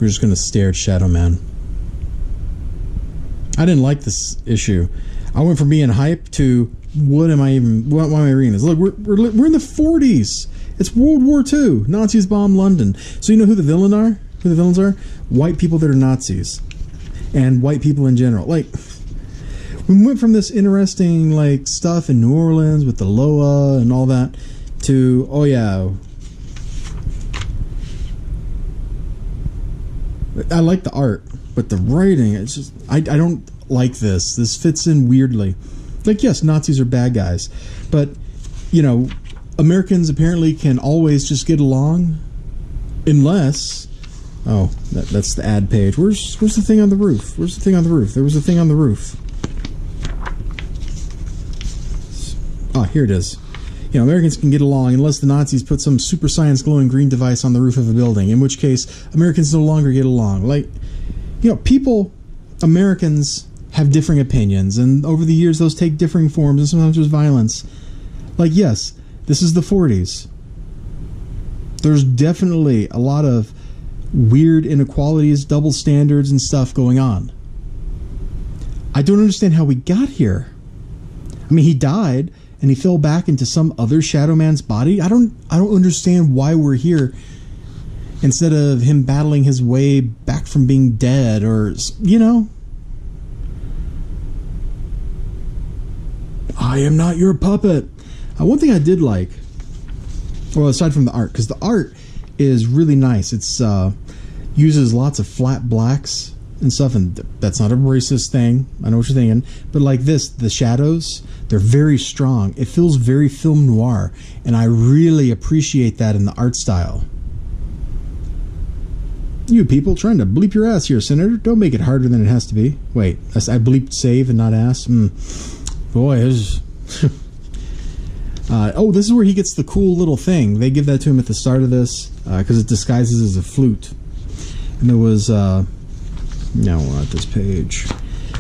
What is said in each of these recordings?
We're just going to stare at Shadowman. I didn't like this issue. I went from being hyped to why am I reading this? Look, we're in the 40s. It's World War II. Nazis bomb London. So you know who the villains are? Who the villains are? White people that are Nazis, and white people in general. Like, we went from this interesting like stuff in New Orleans with the Loa and all that to, oh yeah, I like the art, but the writing, it's just, I don't like this. This fits in weirdly. Like, yes, Nazis are bad guys, but, you know, Americans apparently can always just get along, unless... Oh, that's the ad page. Where's the thing on the roof? Where's the thing on the roof? There was a thing on the roof. Oh, here it is. You know, Americans can get along unless the Nazis put some super science glowing green device on the roof of a building, in which case Americans no longer get along. Like, you know, Americans have differing opinions, and over the years those take differing forms, and sometimes there's violence. Like, yes, this is the 40s. There's definitely a lot of weird inequalities, double standards, and stuff going on. I don't understand how we got here. I mean, he died, and he fell back into some other Shadow Man's body. I don't understand why we're here instead of him battling his way back from being dead, or, you know. I am not your puppet. One thing I did like, well, aside from the art, because the art is really nice. It's uses lots of flat blacks and stuff, and that's not a racist thing. I know what you're thinking. But like this, the shadows, they're very strong. It feels very film noir, and I really appreciate that in the art style. You people trying to bleep your ass here, Senator. Don't make it harder than it has to be. Wait, I bleeped save and not ass? Boy, this is... oh, this is where he gets the cool little thing. They give that to him at the start of this because it disguises as a flute. And there was... no, not this page.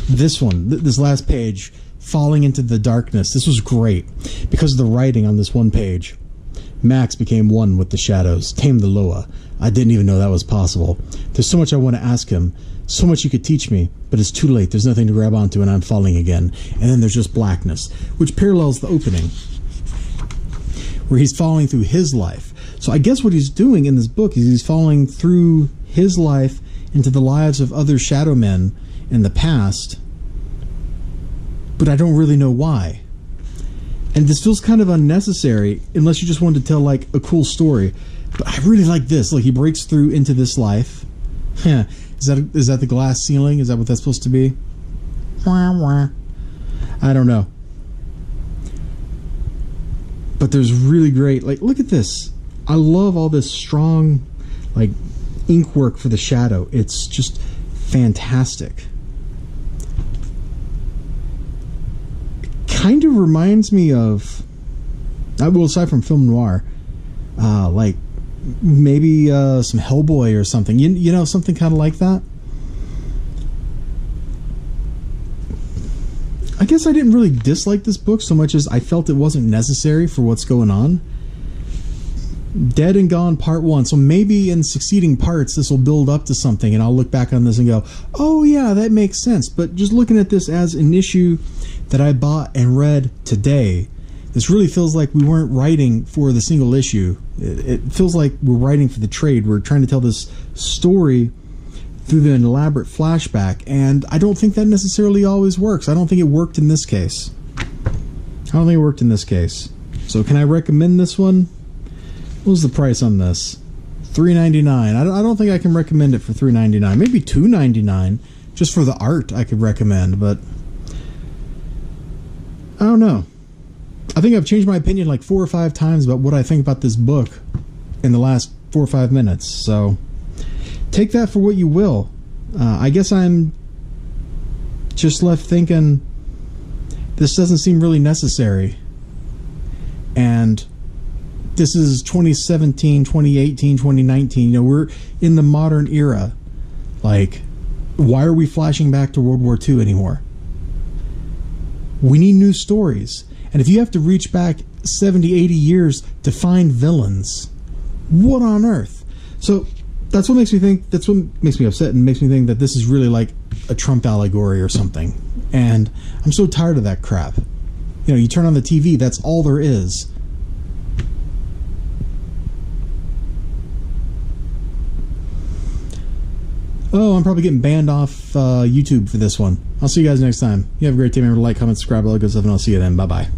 This one, this last page, falling into the darkness. This was great because of the writing on this one page. Max became one with the shadows, tamed the Loa. I didn't even know that was possible. There's so much I want to ask him, so much he could teach me, but it's too late. There's nothing to grab onto, and I'm falling again. And then there's just blackness, which parallels the opening, where he's falling through his life. So I guess what he's doing in this book is he's falling through his life into the lives of other Shadow Men in the past, but I don't really know why. And this feels kind of unnecessary unless you just wanted to tell like a cool story. But I really like this. Like, he breaks through into this life. Is that the glass ceiling? Is that what that's supposed to be? I don't know. But there's really great, like, look at this. I love all this strong, like, ink work for the shadow. It's just fantastic. Kind of reminds me of, well, aside from film noir, like maybe some Hellboy or something. You know, something kind of like that. I guess I didn't really dislike this book so much as I felt it wasn't necessary for what's going on. Dead and Gone Part 1. So maybe in succeeding parts this will build up to something and I'll look back on this and go, oh yeah, that makes sense. But just looking at this as an issue that I bought and read today, this really feels like we weren't writing for the single issue. It feels like we're writing for the trade. We're trying to tell this story through an elaborate flashback, and I don't think that necessarily always works. I don't think it worked in this case. So can I recommend this one? What was the price on this? $3.99. I don't think I can recommend it for $3.99. Maybe $2.99 just for the art I could recommend, but I don't know. I think I've changed my opinion like 4 or 5 times about what I think about this book in the last 4 or 5 minutes. So take that for what you will. I guess I'm just left thinking this doesn't seem really necessary. And this is 2017, 2018, 2019. You know, we're in the modern era. Like, why are we flashing back to World War II anymore? We need new stories. And if you have to reach back 70, 80 years to find villains, what on earth? So That's what makes me think. That's what makes me upset and makes me think that this is really like a Trump allegory or something. And I'm so tired of that crap. You know, you turn on the TV, that's all there is. Oh, I'm probably getting banned off YouTube for this one. I'll see you guys next time. You have a great day. Remember to like, comment, subscribe, all that good stuff, and I'll see you then. Bye-bye.